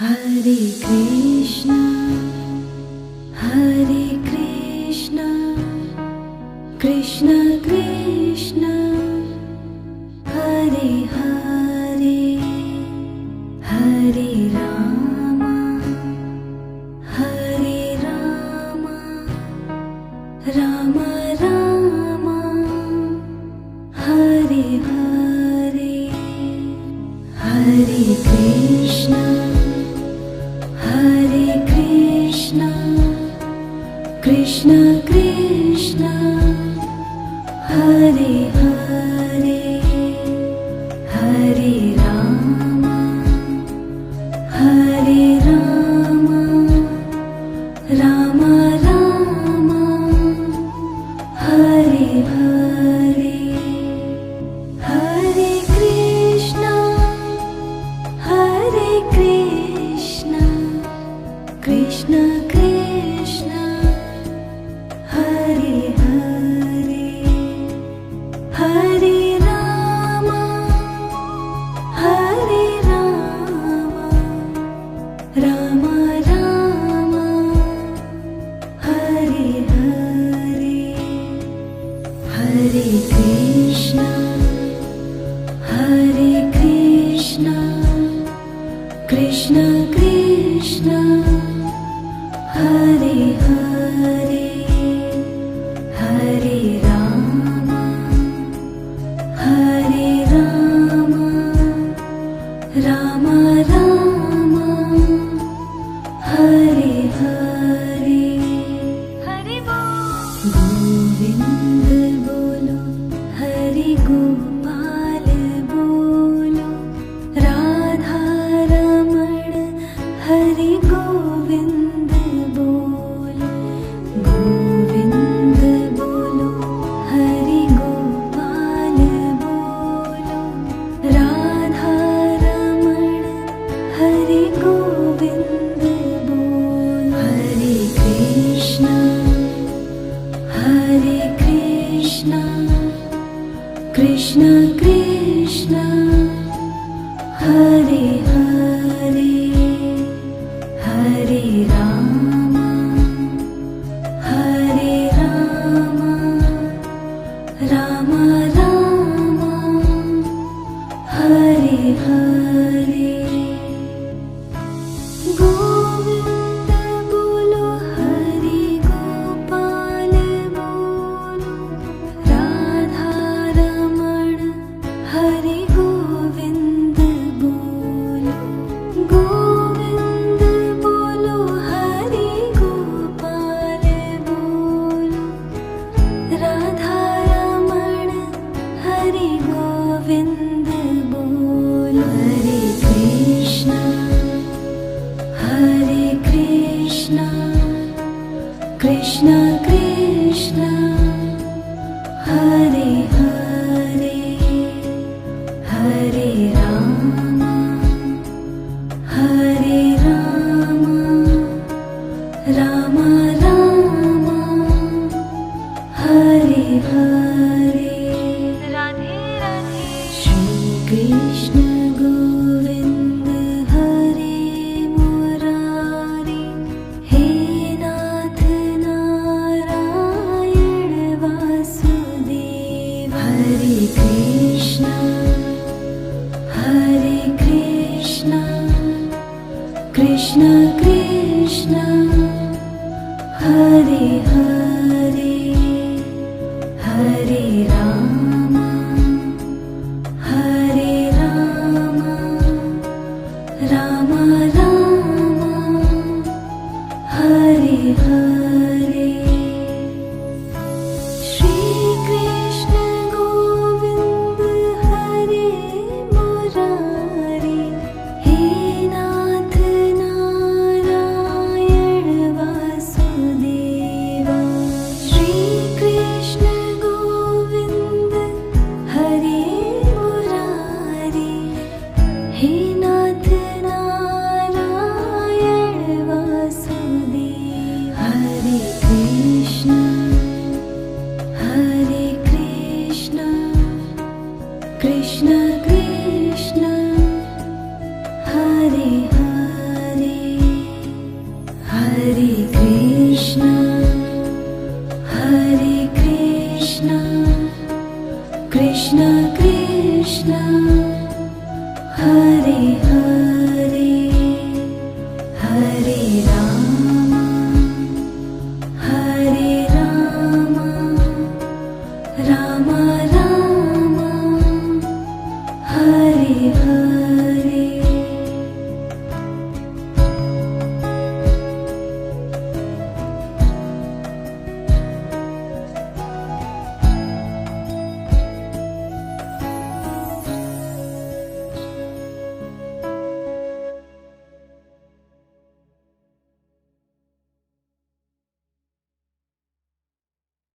Hare Krishna, Hare Krishna, Krishna Krishna, Hare Hare, Hare Rama, Hare Rama, Rama Rama, Hare Hare, Hare Krishna, Hare Krishna, Krishna Krishna, Hare Hare, Hare Rama, Hare Rama, Rama Rama, Hare Hare, Hare Krishna, Hare Krishna, Krishna Krishna, Hare Hare, Hare Rama, Hare Rama, Rama Rama, Hare Hare, Hare Krishna, Hare Krishna, Krishna Krishna, Hare Hare, Hare Rama, Hare Rama, Rama Rama, Hare Hare, Hare Govind bolo, Hare Gopal bolo, Radha Raman, Hare Govind bolo, Govind bolo, Hare Gopal bolo, Radha Raman, Hare Govind bolo, Hare Krishna, Hare Krishna, Krishna Krishna, Hare Hare, Hare Rama, Hare Rama, Rama Rama, Hare Hare, Govind bolo, Hare Gopal bolo, Radha Raman, Hare Govind bolo, Govind bolo, Hare Gopal bolo, Radha Raman, Hare Govind bolo, Hare Krishna, Hare Krishna, Krishna Krishna, Hare Hare, Hare Rama, Hare Rama, Rama Rama, Hare Hare, Radhe Radhe, Shri Krishna Govind Hare Murari, He Nath Narayan Vasudeva, Hare Krishna, Hare Krishna, Krishna Krishna, Hare Hare, Hare Rama, Hare Rama, Rama Rama, Hare Hare, Shri Krishna Govind Hare Murari, He Nath Narayan Vasudeva, Shri Krishna Govind Hare Murari, He Nath Narayan Hare